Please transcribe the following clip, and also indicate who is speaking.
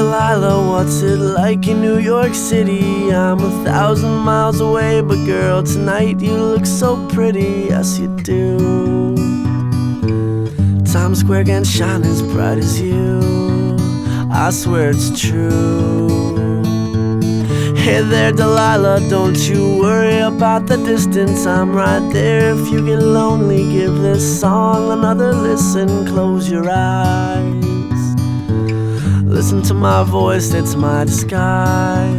Speaker 1: Delilah, what's it like in New York City? I'm 1,000 miles away, but girl, tonight you look so pretty, yes you do. Times Square can't shine as bright as you, I swear it's true. Hey there Delilah, don't you worry about the distance, I'm right there. If you get lonely, give this song another listen. Close your eyes, listen to my voice, it's my disguise.